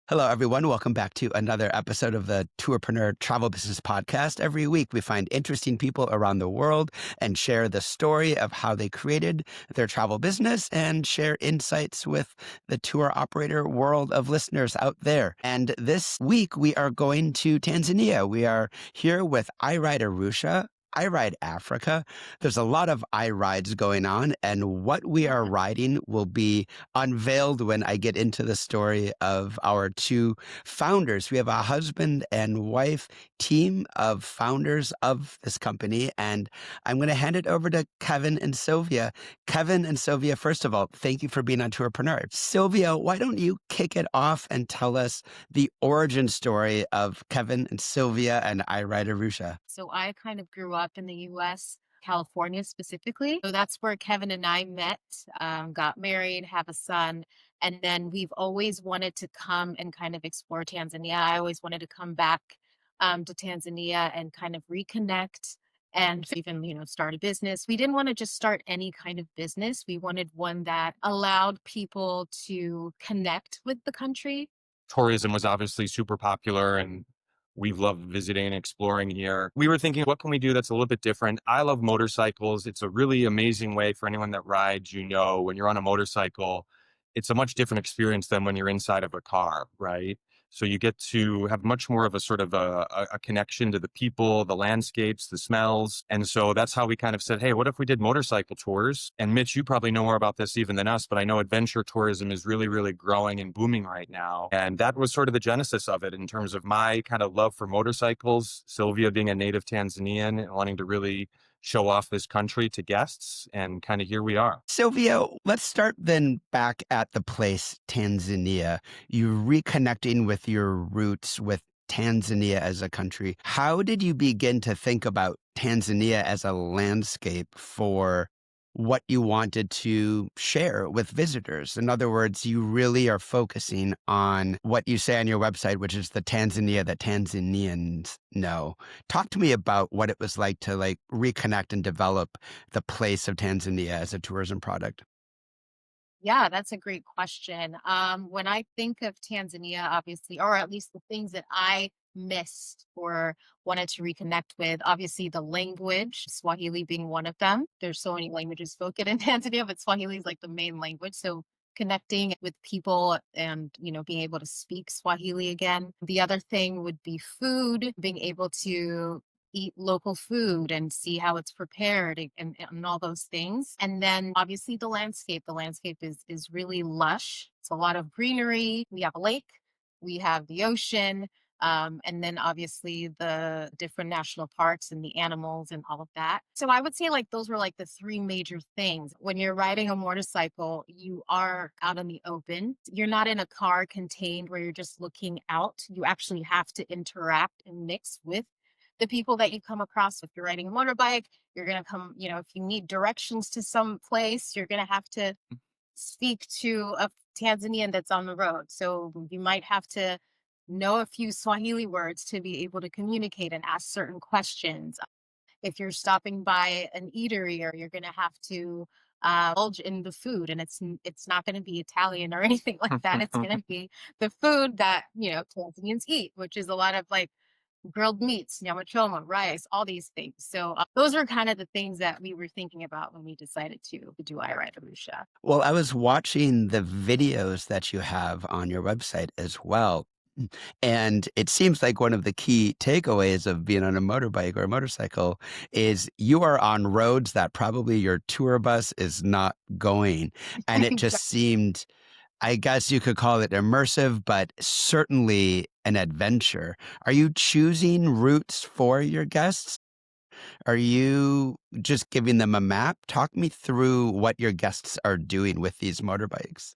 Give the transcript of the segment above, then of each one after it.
Hello, everyone. Welcome back to another episode of the Tourpreneur Travel Business Podcast. Every week, we find interesting people around the world and share the story of how they created their travel business and share insights with the tour operator world of listeners out there. And this week, we are going to Tanzania. We are here with iRide Arusha. iRide Africa. There's a lot of iRides going on, and what we are riding will be unveiled when I get into the story of our two founders. We have a husband and wife team of founders of this company, and I'm going to hand it over to Kevin and Sylvia. Kevin and Sylvia, first of all, thank you for being on Tourpreneur. Sylvia, why don't you kick it off and tell us the origin story of Kevin and Sylvia and iRide Arusha? So I kind of grew up in the US, California specifically. So that's where Kevin and I met, got married, have a son. And then we've always wanted to come and kind of explore Tanzania. I always wanted to come back to Tanzania and kind of reconnect and even, start a business. We didn't want to just start any kind of business. We wanted one that allowed people to connect with the country. Tourism was obviously super popular and we've loved visiting and exploring here. We were thinking, what can we do that's a little bit different? I love motorcycles. It's a really amazing way for anyone that rides, when you're on a motorcycle, it's a much different experience than when you're inside of a car, right? So you get to have much more of a sort of a connection to the people, the landscapes, the smells. And so that's how we kind of said, hey, what if we did motorcycle tours? And Mitch, you probably know more about this even than us, but I know adventure tourism is really, really growing and booming right now. And that was sort of the genesis of it in terms of my kind of love for motorcycles, Sylvia being a native Tanzanian and wanting to really show off this country to guests. And kind of here we are. Sylvia, let's start then back at the place, Tanzania. You reconnecting with your roots with Tanzania as a country. How did you begin to think about Tanzania as a landscape for what you wanted to share with visitors? In other words, you really are focusing on what you say on your website, which is the Tanzania that Tanzanians know. Talk to me about what it was like to reconnect and develop the place of Tanzania as a tourism product. Yeah, that's a great question. When I think of Tanzania, obviously, or at least the things that I missed or wanted to reconnect with, obviously the language, Swahili being one of them. There's so many languages spoken in Tanzania, but Swahili is like the main language. So connecting with people and, being able to speak Swahili again. The other thing would be food, being able to eat local food and see how it's prepared and all those things. And then obviously the landscape. The landscape is really lush. It's a lot of greenery. We have a lake, we have the ocean, and then obviously the different national parks and the animals and all of that. So I would say like those were like the three major things. When you're riding a motorcycle, you are out in the open. You're not in a car contained where you're just looking out. You actually have to interact and mix with the people that you come across. If you're riding a motorbike, you're going to come, if you need directions to some place, you're going to have to speak to a Tanzanian that's on the road. So you might have to know a few Swahili words to be able to communicate and ask certain questions. If you're stopping by an eatery, or you're going to have to indulge in the food, and it's not going to be Italian or anything like that. It's going to be the food that Tanzanians eat, which is a lot of like grilled meats, nyama choma, rice, all these things. So those are kind of the things that we were thinking about when we decided to do iRide Arusha. Well, I was watching the videos that you have on your website as well. And it seems like one of the key takeaways of being on a motorbike or a motorcycle is you are on roads that probably your tour bus is not going. And it just seemed, I guess you could call it immersive, but certainly an adventure. Are you choosing routes for your guests? Are you just giving them a map? Talk me through what your guests are doing with these motorbikes.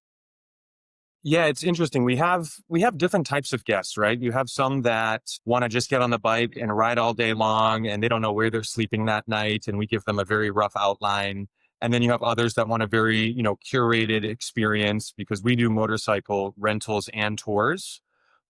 Yeah, it's interesting. We have different types of guests, right? You have some that want to just get on the bike and ride all day long and they don't know where they're sleeping that night and we give them a very rough outline. And then you have others that want a very, curated experience because we do motorcycle rentals and tours.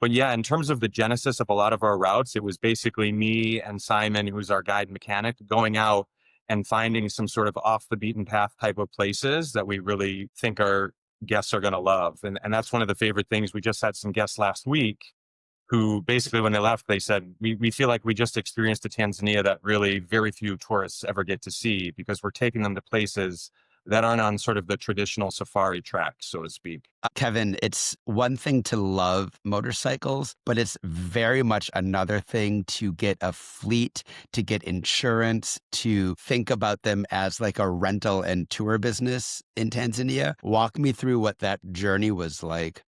But yeah, in terms of the genesis of a lot of our routes, it was basically me and Simon, who's our guide mechanic, going out and finding some sort of off the beaten path type of places that we really think are guests are going to love. And that's one of the favorite things. We just had some guests last week who basically, when they left, they said, we feel like we just experienced a Tanzania that really very few tourists ever get to see, because we're taking them to places that aren't on sort of the traditional safari track, so to speak. Kevin, it's one thing to love motorcycles, but it's very much another thing to get a fleet, to get insurance, to think about them as like a rental and tour business in Tanzania. Walk me through what that journey was like.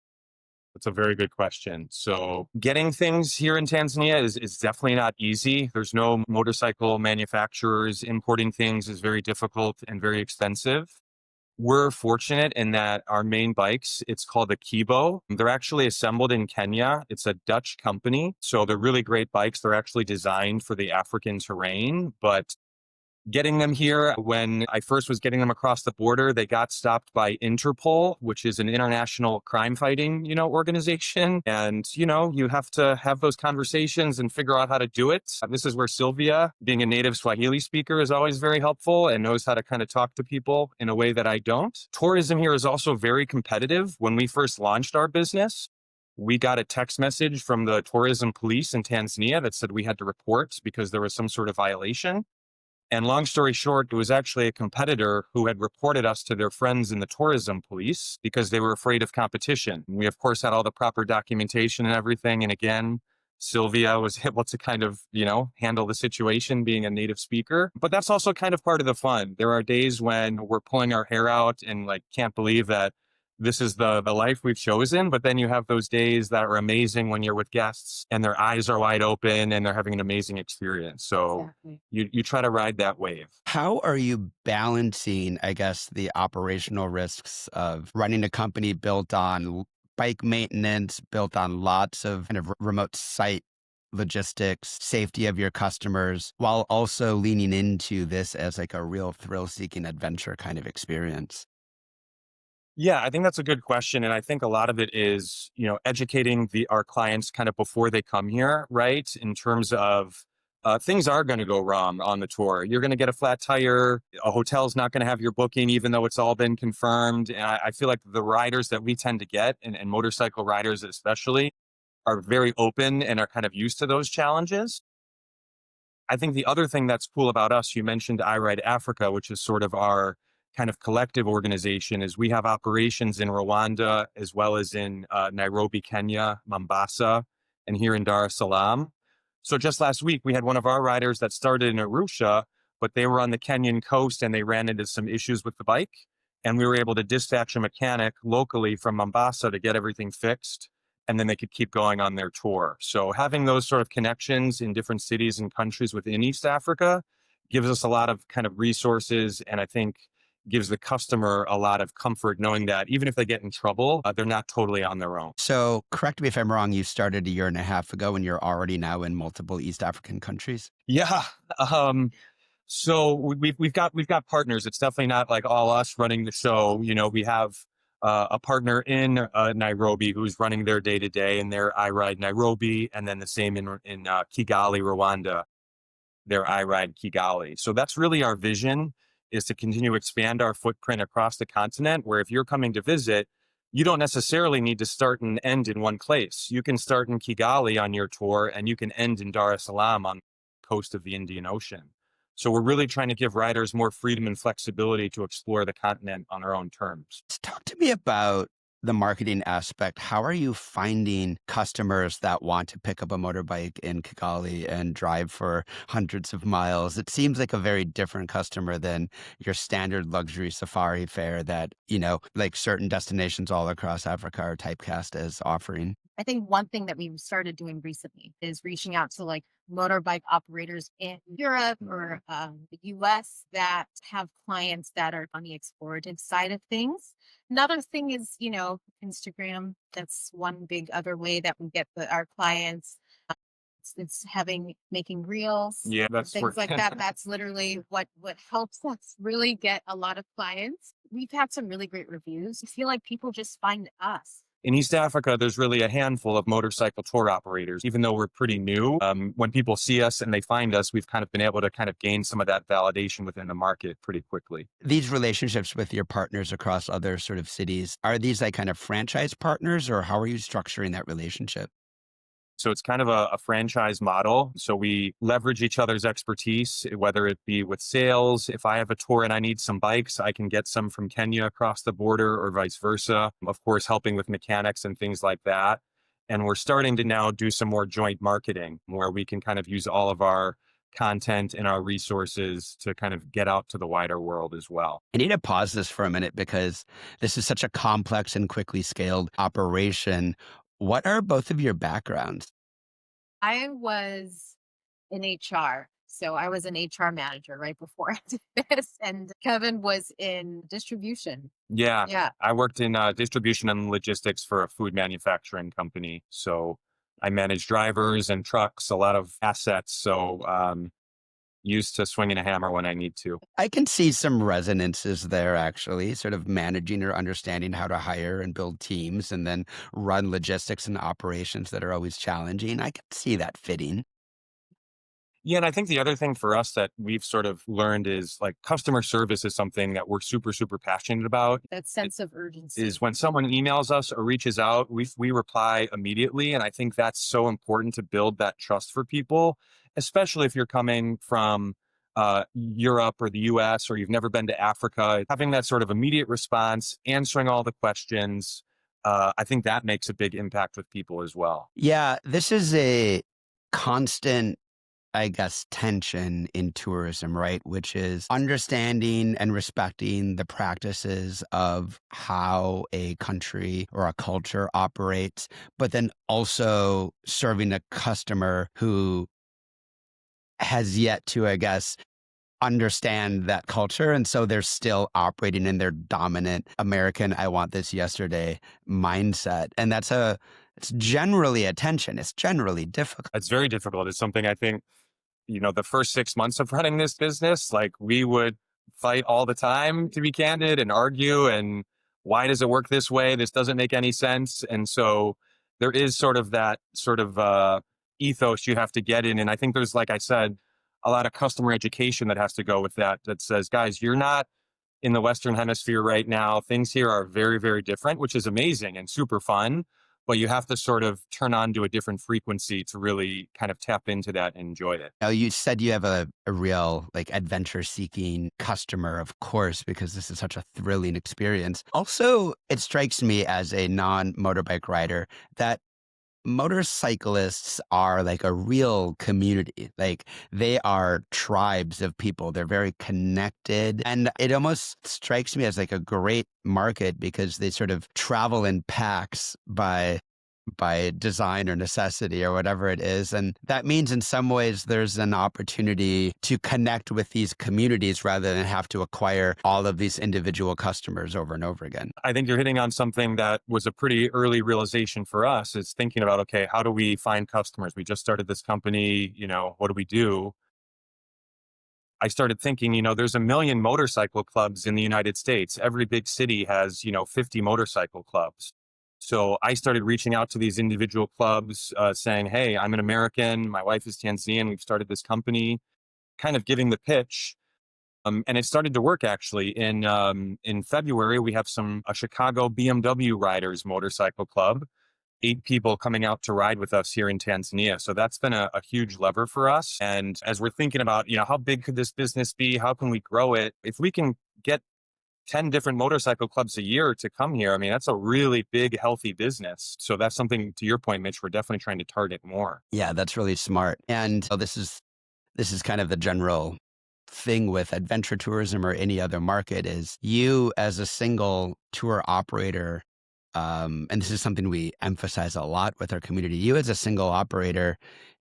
That's a very good question. So getting things here in Tanzania is definitely not easy. There's no motorcycle manufacturers. Importing things is very difficult and very expensive. We're fortunate in that our main bikes, it's called a Kibo. They're actually assembled in Kenya. It's a Dutch company. So they're really great bikes. They're actually designed for the African terrain, but getting them here, when I first was getting them across the border, they got stopped by Interpol, which is an international crime fighting, organization. And, you have to have those conversations and figure out how to do it. This is where Sylvia, being a native Swahili speaker, is always very helpful and knows how to kind of talk to people in a way that I don't. Tourism here is also very competitive. When we first launched our business, we got a text message from the tourism police in Tanzania that said we had to report because there was some sort of violation. And long story short, it was actually a competitor who had reported us to their friends in the tourism police because they were afraid of competition. We, of course, had all the proper documentation and everything. And again, Sylvia was able to kind of, handle the situation being a native speaker. But that's also kind of part of the fun. There are days when we're pulling our hair out and can't believe that this is the life we've chosen. But then you have those days that are amazing when you're with guests and their eyes are wide open and they're having an amazing experience. So Exactly. you try to ride that wave. How are you balancing, I guess, the operational risks of running a company built on bike maintenance, built on lots of kind of remote site logistics, safety of your customers, while also leaning into this as like a real thrill-seeking adventure kind of experience? Yeah, I think that's a good question. And I think a lot of it is, educating our clients kind of before they come here, right? In terms of things are going to go wrong on the tour. You're going to get a flat tire. A hotel's not going to have your booking, even though it's all been confirmed. And I feel like the riders that we tend to get, and motorcycle riders especially, are very open and are kind of used to those challenges. I think the other thing that's cool about us, you mentioned iRide Africa, which is sort of our kind of collective organization, is we have operations in Rwanda as well as in Nairobi, Kenya, Mombasa, and here in Dar es Salaam. So just last week, we had one of our riders that started in Arusha, but they were on the Kenyan coast and they ran into some issues with the bike. And we were able to dispatch a mechanic locally from Mombasa to get everything fixed, and then they could keep going on their tour. So having those sort of connections in different cities and countries within East Africa gives us a lot of kind of resources, and I think gives the customer a lot of comfort knowing that even if they get in trouble, they're not totally on their own. So correct me if I'm wrong, you started a year and a half ago and you're already now in multiple East African countries. Yeah. So we've got partners. It's definitely not like all us running the show. We have a partner in Nairobi who's running their day to day, and their iRide Nairobi, and then the same in Kigali, Rwanda, their iRide Kigali. So that's really our vision, is to continue to expand our footprint across the continent, where if you're coming to visit, you don't necessarily need to start and end in one place. You can start in Kigali on your tour and you can end in Dar es Salaam on the coast of the Indian Ocean. So we're really trying to give riders more freedom and flexibility to explore the continent on their own terms. Talk to me about the marketing aspect. How are you finding customers that want to pick up a motorbike in Kigali and drive for hundreds of miles? It seems like a very different customer than your standard luxury safari fare that, like certain destinations all across Africa are typecast as offering. I think one thing that we've started doing recently is reaching out to motorbike operators in Europe or the US that have clients that are on the explorative side of things. Another thing is, Instagram. That's one big other way that we get our clients. It's making reels, Yeah, that's things like that. That's literally what helps us really get a lot of clients. We've had some really great reviews. I feel like people just find us In East Africa, there's really a handful of motorcycle tour operators, even though we're pretty new. When people see us and they find us, we've kind of been able to kind of gain some of that validation within the market pretty quickly. These relationships with your partners across other sort of cities, are these like kind of franchise partners, or how are you structuring that relationship? So it's kind of a franchise model. So we leverage each other's expertise, whether it be with sales. If I have a tour and I need some bikes, I can get some from Kenya across the border or vice versa. Of course, helping with mechanics and things like that. And we're starting to now do some more joint marketing where we can kind of use all of our content and our resources to kind of get out to the wider world as well. I need to pause this for a minute because this is such a complex and quickly scaled operation. What are both of your backgrounds? I was in HR. So I was an HR manager right before I did this. And Kevin was in distribution. Yeah, Yeah. I worked in distribution and logistics for a food manufacturing company. So I manage drivers and trucks, a lot of assets. So used to swinging a hammer when I need to. I can see some resonances there, actually, sort of managing or understanding how to hire and build teams and then run logistics and operations that are always challenging. I can see that fitting. Yeah, and I think the other thing for us that we've sort of learned is like customer service is something that we're super, super passionate about. That sense of urgency. Is when someone emails us or reaches out, we reply immediately. And I think that's so important to build that trust for people, especially if you're coming from Europe or the US or you've never been to Africa. Having that sort of immediate response, answering all the questions, I think that makes a big impact with people as well. Yeah, this is a constant, I guess, tension in tourism, right? Which is understanding and respecting the practices of how a country or a culture operates, but then also serving a customer who has yet to, I guess, understand that culture. And so they're still operating in their dominant American, I want this yesterday mindset. And it's generally a tension. It's generally difficult. It's very difficult. It's something I think the first 6 months of running this business, like we would fight all the time, to be candid, and argue. And why does it work this way? This doesn't make any sense. And so there is sort of that sort of ethos you have to get in. And I think there's, like I said, a lot of customer education that has to go with that, that says, guys, you're not in the Western hemisphere right now. Things here are very, very different, which is amazing and super fun. But you have to sort of turn on to a different frequency to really kind of tap into that and enjoy it. Now, you said you have a real like adventure seeking customer, of course, because this is such a thrilling experience. Also, it strikes me as a non motorbike rider that motorcyclists are like a real community. Like they are tribes of people. They're very connected. And it almost strikes me as like a great market because they sort of travel in packs by design or necessity or whatever it is. And that means in some ways there's an opportunity to connect with these communities rather than have to acquire all of these individual customers over and over again. I think you're hitting on something that was a pretty early realization for us, is thinking about, okay, how do we find customers? We just started this company, what do we do? I started thinking, there's a million motorcycle clubs in the United States. Every big city has, 50 motorcycle clubs. So I started reaching out to these individual clubs saying, hey, I'm an American. My wife is Tanzanian. We've started this company, kind of giving the pitch. And it started to work actually. In February, we have a Chicago BMW riders motorcycle club, 8 people coming out to ride with us here in Tanzania. So that's been a huge lever for us. And as we're thinking about, how big could this business be? How can we grow it? If we can get 10 different motorcycle clubs a year to come here, I mean, that's a really big, healthy business. So that's something, to your point, Mitch, we're definitely trying to target more. Yeah, that's really smart. And this is kind of the general thing with adventure tourism or any other market is you as a single tour operator, and this is something we emphasize a lot with our community, you as a single operator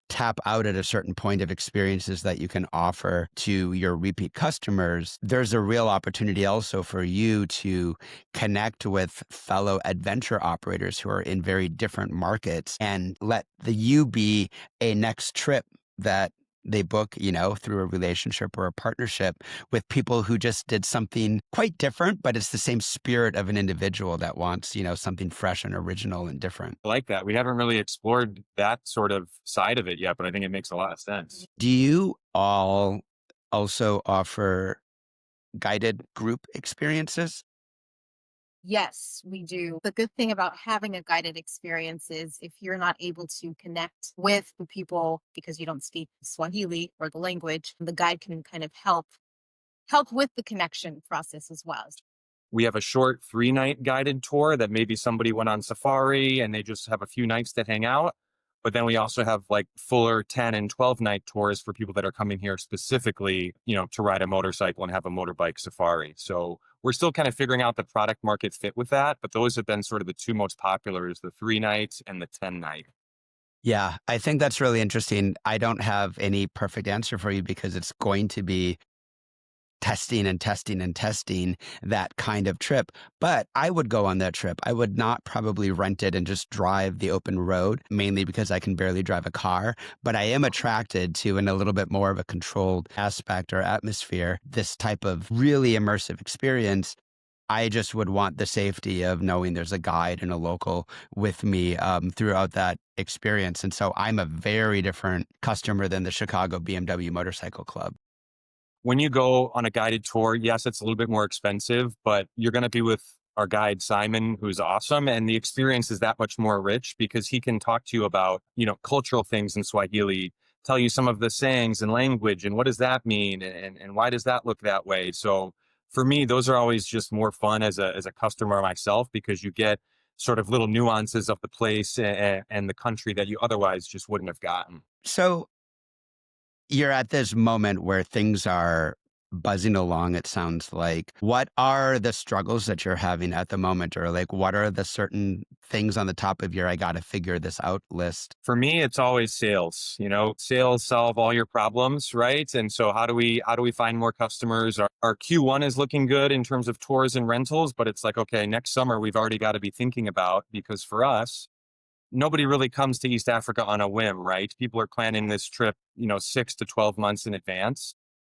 tap out at a certain point of experiences that you can offer to your repeat customers. There's a real opportunity also for you to connect with fellow adventure operators who are in very different markets and let you be a next trip that they book, through a relationship or a partnership with people who just did something quite different, but it's the same spirit of an individual that wants, something fresh and original and different. I like that. We haven't really explored that sort of side of it yet, but I think it makes a lot of sense. Do you all also offer guided group experiences? Yes, we do. The good thing about having a guided experience is if you're not able to connect with the people because you don't speak Swahili or the language, the guide can kind of help with the connection process as well. We have a short 3-night guided tour that maybe somebody went on safari and they just have a few nights to hang out. But then we also have like fuller 10 and 12-night tours for people that are coming here specifically, to ride a motorcycle and have a motorbike safari. So we're still kind of figuring out the product market fit with that. But those have been sort of the two most popular is the 3 nights and the 10-night. Yeah, I think that's really interesting. I don't have any perfect answer for you because it's going to be testing and testing and testing that kind of trip. But I would go on that trip. I would not probably rent it and just drive the open road, mainly because I can barely drive a car. But I am attracted to, in a little bit more of a controlled aspect or atmosphere, this type of really immersive experience. I just would want the safety of knowing there's a guide and a local with me throughout that experience. And so I'm a very different customer than the Chicago BMW Motorcycle Club. When you go on a guided tour, yes, it's a little bit more expensive, but you're going to be with our guide, Simon, who's awesome. And the experience is that much more rich because he can talk to you about, cultural things in Swahili, tell you some of the sayings and language and what does that mean and why does that look that way. So for me, those are always just more fun as a customer myself because you get sort of little nuances of the place and the country that you otherwise just wouldn't have gotten. So you're at this moment where things are buzzing along, it sounds like. What are the struggles that you're having at the moment? Or like, what are the certain things on the top of your I got to figure this out list? For me, it's always sales. Sales solve all your problems, right? And so how do we find more customers? Our Q1 is looking good in terms of tours and rentals, but it's like, okay, next summer we've already got to be thinking about because for us, nobody really comes to East Africa on a whim, right? People are planning this trip, 6 to 12 months in advance.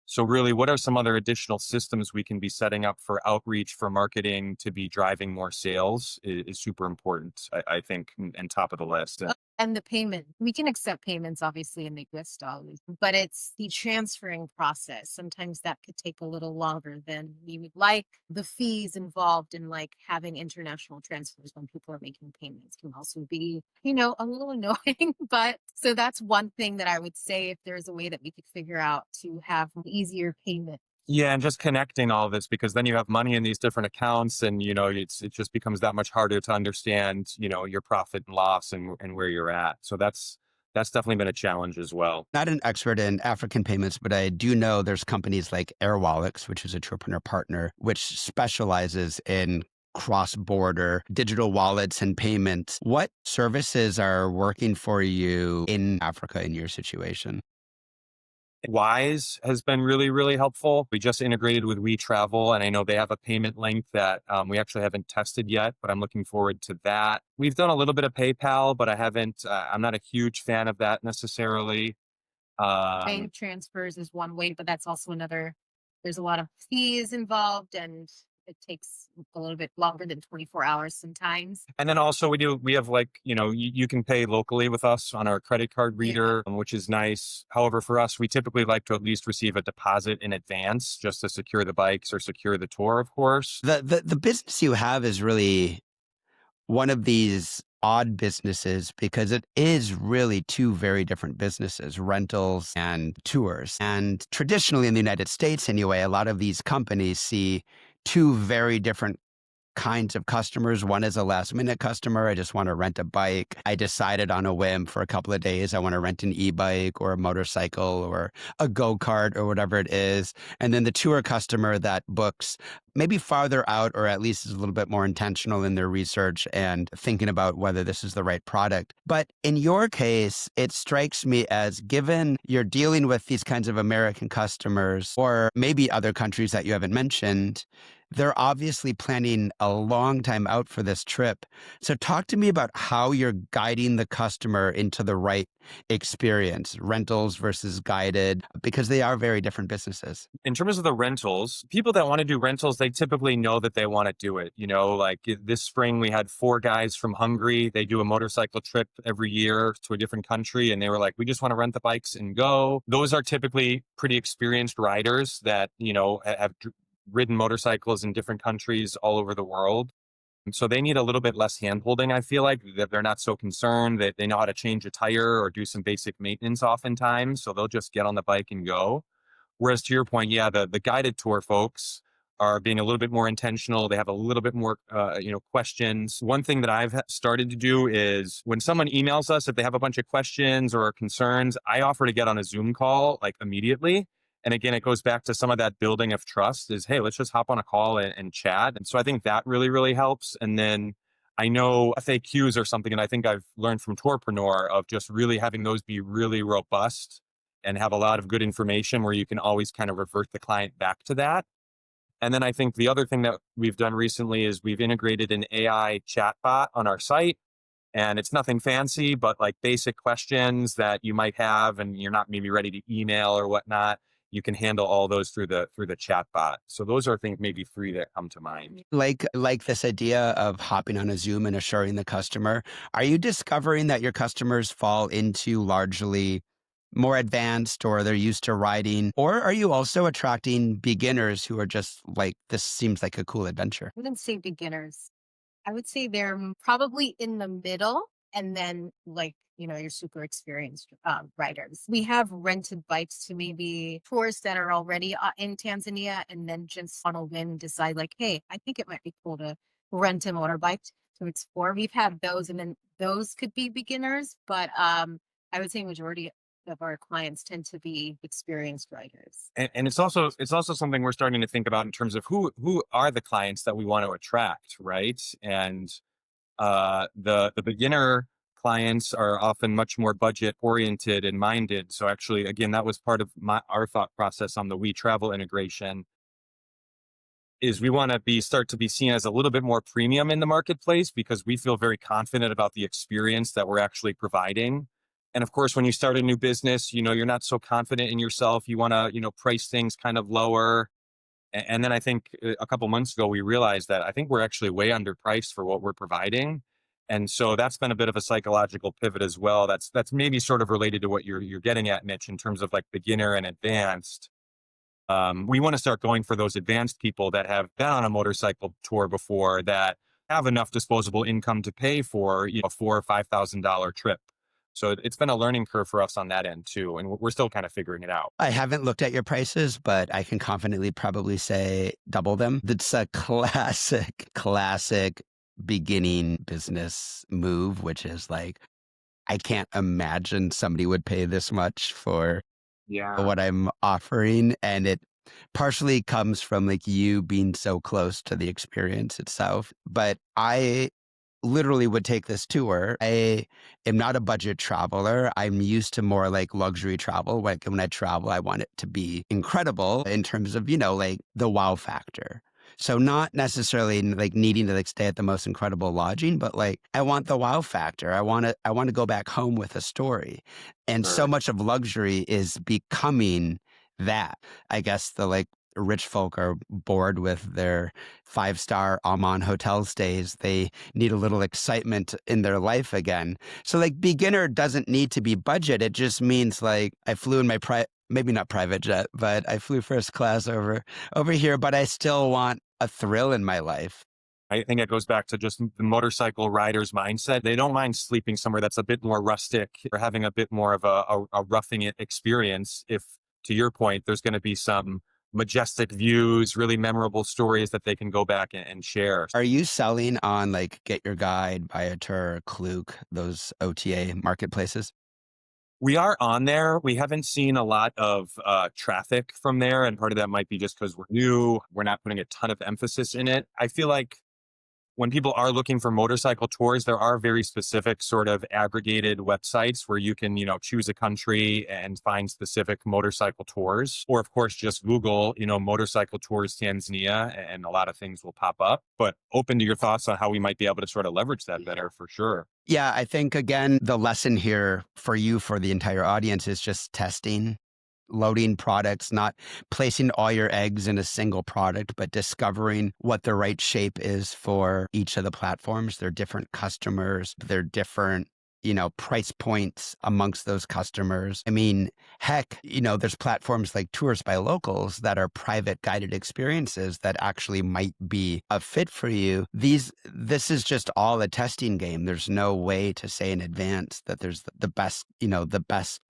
So really, what are some other additional systems we can be setting up for outreach, for marketing to be driving more sales is super important, I think, and top of the list. And the payment, we can accept payments obviously in the US dollars, but it's the transferring process. Sometimes that could take a little longer than we would like. The fees involved in like having international transfers when people are making payments can also be, a little annoying. But so that's one thing that I would say if there's a way that we could figure out to have an easier payment. Yeah, and just connecting all of this because then you have money in these different accounts, and it just becomes that much harder to understand, your profit and loss and where you're at. So that's definitely been a challenge as well. Not an expert in African payments, but I do know there's companies like AirWallets, which is a Tourpreneur partner, which specializes in cross-border digital wallets and payments. What services are working for you in Africa in your situation? Wise has been really, really helpful. We just integrated with WeTravel, and I know they have a payment link that we actually haven't tested yet, but I'm looking forward to that. We've done a little bit of PayPal, but I'm not a huge fan of that necessarily. Bank transfers is one way, but that's also another. There's a lot of fees involved and it takes a little bit longer than 24 hours sometimes. And then also we have like, you can pay locally with us on our credit card Yeah. reader, which is nice. However, for us, we typically like to at least receive a deposit in advance just to secure the bikes or secure the tour, of course. The business you have is really one of these odd businesses because it is really two very different businesses, rentals and tours. And traditionally in the United States anyway, a lot of these companies see two very different kinds of customers. One is a last minute customer. I just want to rent a bike. I decided on a whim for a couple of days, I want to rent an e-bike or a motorcycle or a go-kart or whatever it is. And then the tour customer that books maybe farther out or at least is a little bit more intentional in their research and thinking about whether this is the right product. But in your case, it strikes me as given you're dealing with these kinds of American customers or maybe other countries that you haven't mentioned, they're obviously planning a long time out for this trip. So talk to me about how you're guiding the customer into the right experience, rentals versus guided, because they are very different businesses. In terms of the rentals, people that want to do rentals, they typically know that they want to do it. Like this spring, we had 4 guys from Hungary. They do a motorcycle trip every year to a different country. And they were like, we just want to rent the bikes and go. Those are typically pretty experienced riders that, have ridden motorcycles in different countries all over the world. And so they need a little bit less hand holding. I feel like that they're not so concerned that they know how to change a tire or do some basic maintenance oftentimes. So they'll just get on the bike and go. Whereas to your point, yeah, the guided tour folks are being a little bit more intentional. They have a little bit more, questions. One thing that I've started to do is when someone emails us, if they have a bunch of questions or concerns, I offer to get on a Zoom call like immediately. And again, it goes back to some of that building of trust is, hey, let's just hop on a call and chat. And so I think that really, really helps. And then I know FAQs or something, and I think I've learned from Tourpreneur of just really having those be really robust and have a lot of good information where you can always kind of revert the client back to that. And then I think the other thing that we've done recently is we've integrated an AI chatbot on our site. And it's nothing fancy, but like basic questions that you might have and you're not maybe ready to email or whatnot, you can handle all those through the chat bot. So those are things maybe 3 that come to mind. Like this idea of hopping on a Zoom and assuring the customer, are you discovering that your customers fall into largely more advanced or they're used to riding? Or are you also attracting beginners who are just like, this seems like a cool adventure? I wouldn't say beginners. I would say they're probably in the middle and then your super experienced riders. We have rented bikes to maybe tourists that are already in Tanzania and then just on a whim decide like, hey, I think it might be cool to rent a motorbike to explore. We've had those and then those could be beginners, but I would say majority of our clients tend to be experienced riders. And it's also something we're starting to think about in terms of who are the clients that we want to attract, right? And the beginner clients are often much more budget oriented and minded. So actually, again, that was part of our thought process on the We Travel integration. Is we want to start to be seen as a little bit more premium in the marketplace because we feel very confident about the experience that we're actually providing. And of course, when you start a new business, you're not so confident in yourself. You want to, price things kind of lower. And then I think a couple months ago, we realized that I think we're actually way underpriced for what we're providing. And so that's been a bit of a psychological pivot as well. That's maybe sort of related to what you're getting at, Mitch, in terms of like beginner and advanced. We want to start going for those advanced people that have been on a motorcycle tour before, that have enough disposable income to pay for a $4,000 or $5,000 trip. So it's been a learning curve for us on that end too, and we're still kind of figuring it out. I haven't looked at your prices, but I can confidently probably say double them. That's a classic beginning business move, which is like, I can't imagine somebody would pay this much for Yeah. what I'm offering. And it partially comes from like you being so close to the experience itself. But I literally would take this tour. I am not a budget traveler. I'm used to more like luxury travel. Like when I travel, I want it to be incredible in terms of, like the wow factor. So not necessarily like needing to like stay at the most incredible lodging, but like I want the wow factor. I want to go back home with a story. And so Sure. much of luxury is becoming that. I guess the like rich folk are bored with their 5-star Aman hotel stays. They need a little excitement in their life again. So like beginner doesn't need to be budget. It just means like I flew in my maybe not private jet, but I flew first class over here, but I still want a thrill in my life. I think it goes back to just the motorcycle rider's mindset. They don't mind sleeping somewhere that's a bit more rustic or having a bit more of a roughing it experience. If, to your point, there's going to be some majestic views, really memorable stories that they can go back and share. Are you selling on like Get Your Guide, Buy a Tour, Klook, those OTA marketplaces? We are on there. We haven't seen a lot of traffic from there. And part of that might be just because we're new. We're not putting a ton of emphasis in it. I feel like when people are looking for motorcycle tours, there are very specific sort of aggregated websites where you can, choose a country and find specific motorcycle tours. Or, of course, just Google, motorcycle tours Tanzania, and a lot of things will pop up. But open to your thoughts on how we might be able to sort of leverage that better for sure. Yeah, I think, again, the lesson here for you, for the entire audience, is just testing, loading products, not placing all your eggs in a single product, but discovering what the right shape is for each of the platforms. They're different customers, they're different, price points amongst those customers. I mean, heck, there's platforms like Tours by Locals that are private guided experiences that actually might be a fit for you. This is just all a testing game. There's no way to say in advance that there's the best, the best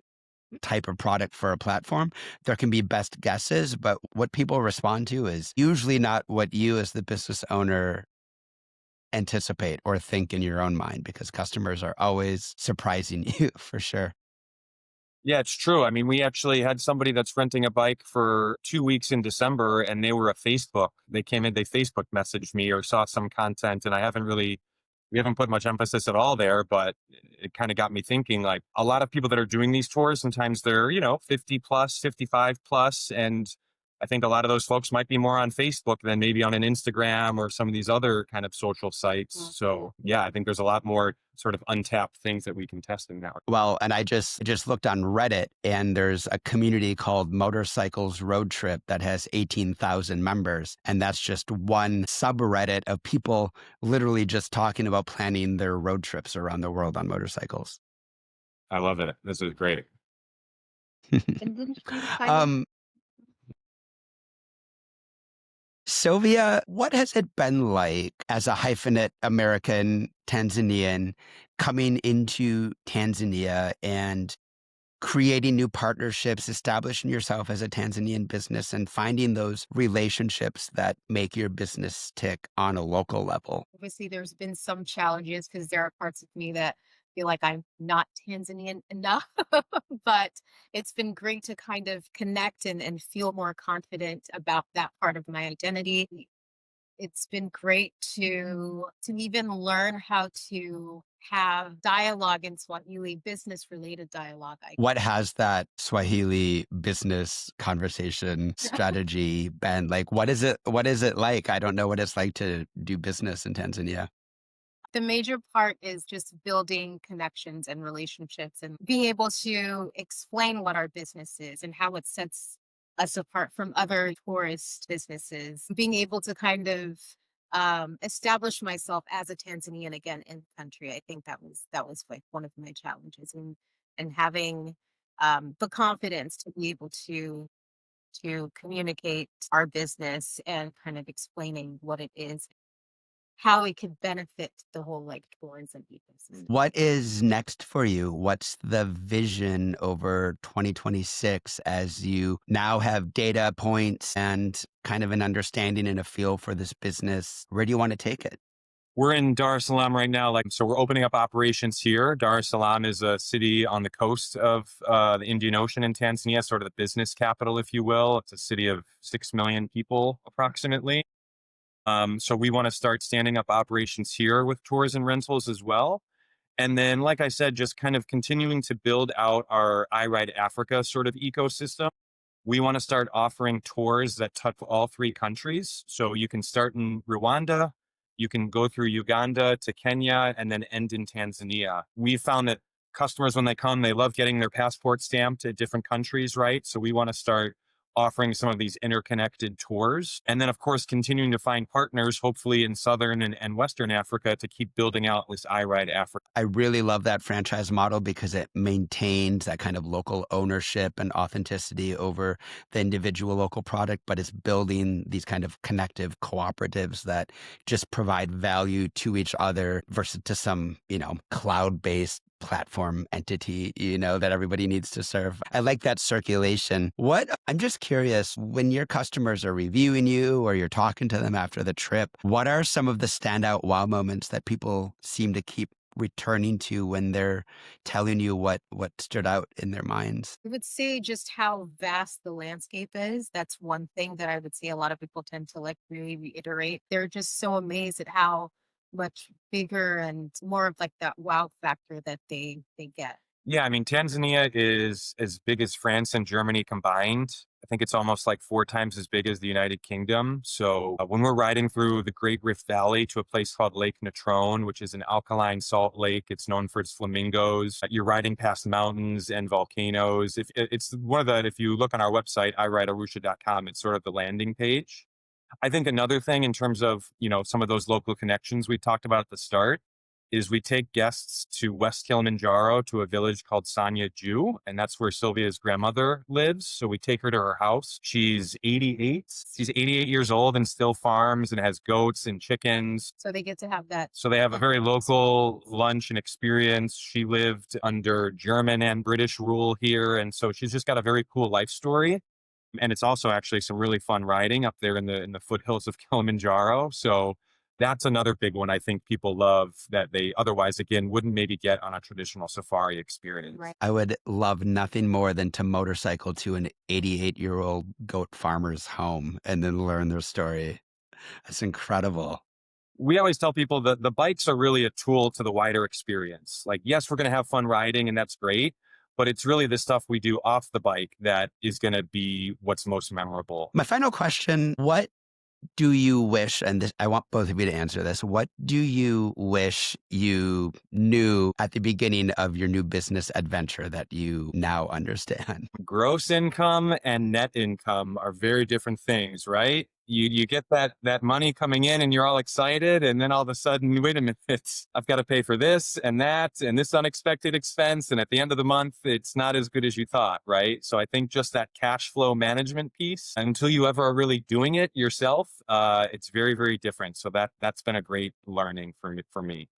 type of product for a platform. There can be best guesses, but what people respond to is usually not what you as the business owner anticipate or think in your own mind, because customers are always surprising you for sure. Yeah, it's true. I mean, we actually had somebody that's renting a bike for 2 weeks in December, and they were a Facebook. They came in, they Facebook messaged me or saw some content, and we haven't put much emphasis at all there, but it kind of got me thinking, like, a lot of people that are doing these tours, sometimes they're, 50 plus, 55 plus. And I think a lot of those folks might be more on Facebook than maybe on an Instagram or some of these other kind of social sites. So yeah, I think there's a lot more sort of untapped things that we can test in now. Well, and I just looked on Reddit, and there's a community called Motorcycles Road Trip that has 18,000 members. And that's just one subreddit of people literally just talking about planning their road trips around the world on motorcycles. I love it. This is great. And then kind of um, Sylvia, what has it been like as a hyphenate American Tanzanian coming into Tanzania and creating new partnerships, establishing yourself as a Tanzanian business, and finding those relationships that make your business tick on a local level? obviously there's been some challenges because there are parts of me that feel like I'm not Tanzanian enough, but it's been great to kind of connect and feel more confident about that part of my identity. It's been great to even learn how to have dialogue in Swahili, business related dialogue. I What has that Swahili business conversation strategy been like? What is it like? I don't know what it's like to do business in Tanzania. The major part is just building connections and relationships and being able to explain what our business is and how it sets us apart from other tourist businesses. Being able to kind of establish myself as a Tanzanian again in the country. I think that was like one of my challenges, and having the confidence to be able to communicate our business and kind of explaining what it is, how it could benefit the whole like tourism ecosystem. What is next for you? What's the vision over 2026 as you now have data points and kind of an understanding and a feel for this business? Where do you want to take it? We're in Dar es Salaam right now. So we're opening up operations here. Dar es Salaam is a city on the coast of the Indian Ocean in Tanzania, sort of the business capital, if you will. It's a city of 6 million people approximately. So we want to start standing up operations here with tours and rentals as well. And then, like I said, just kind of continuing to build out our iRide Africa sort of ecosystem. We want to start offering tours that touch all three countries. So you can start in Rwanda, you can go through Uganda to Kenya, and then end in Tanzania. We found that customers, when they come, they love getting their passport stamped at different countries, right? So we want to start offering some of these interconnected tours. And then, of course, continuing to find partners, hopefully in Southern and Western Africa, to keep building out this iRide Africa. I really love that franchise model because it maintains that kind of local ownership and authenticity over the individual local product, but it's building these kind of connective cooperatives that just provide value to each other versus to some, cloud-based platform entity, that everybody needs to serve. I like that circulation. I'm just curious, when your customers are reviewing you or you're talking to them after the trip, what are some of the standout wow moments that people seem to keep returning to when they're telling you what stood out in their minds? I would say just how vast the landscape is. That's one thing that I would say a lot of people tend to like really reiterate. They're just so amazed at how much bigger and more of like that wow factor that they get. Yeah, I mean, Tanzania is as big as France and Germany combined. I think it's almost like 4 times as big as the United Kingdom. So when we're riding through the Great Rift Valley to a place called Lake Natrone, which is an alkaline salt lake, it's known for its flamingos. You're riding past mountains and volcanoes. If it's one of the, if you look on our website, iRideArusha.com, it's sort of the landing page. I think another thing in terms of, some of those local connections we talked about at the start is we take guests to West Kilimanjaro to a village called Sanya Ju, and that's where Sylvia's grandmother lives. So we take her to her house. She's 88. She's 88 years old and still farms and has goats and chickens. So they get to have that. So they have a very local lunch and experience. She lived under German and British rule here. And so she's just got a very cool life story. And it's also actually some really fun riding up there in the foothills of Kilimanjaro. So that's another big one I think people love that they otherwise, again, wouldn't maybe get on a traditional safari experience. Right. I would love nothing more than to motorcycle to an 88-year-old goat farmer's home and then learn their story. That's incredible. We always tell people that the bikes are really a tool to the wider experience. Like, yes, we're going to have fun riding and that's great, but it's really the stuff we do off the bike that is going to be what's most memorable. My final question, what do you wish, and this, I want both of you to answer this, what do you wish you knew at the beginning of your new business adventure that you now understand? Gross income and net income are very different things, right? You get that money coming in and you're all excited, and then all of a sudden, wait a minute, I've got to pay for this and that and this unexpected expense, and at the end of the month, it's not as good as you thought, right? So I think just that cash flow management piece, until you ever are really doing it yourself, it's very, very different. So that's been a great learning for me.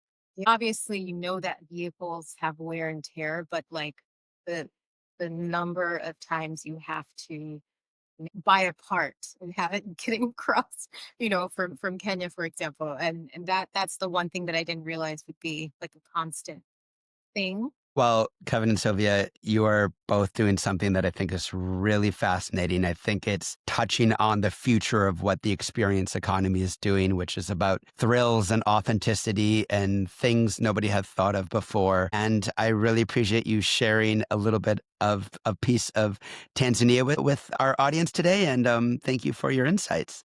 Obviously, you know that vehicles have wear and tear, but like the the number of times you have to buy a part and have it getting across, from Kenya, for example. And that's the one thing that I didn't realize would be like a constant thing. Well, Kevin and Sylvia, you are both doing something that I think is really fascinating. I think it's touching on the future of what the experience economy is doing, which is about thrills and authenticity and things nobody had thought of before. And I really appreciate you sharing a little bit of a piece of Tanzania with our audience today. And thank you for your insights.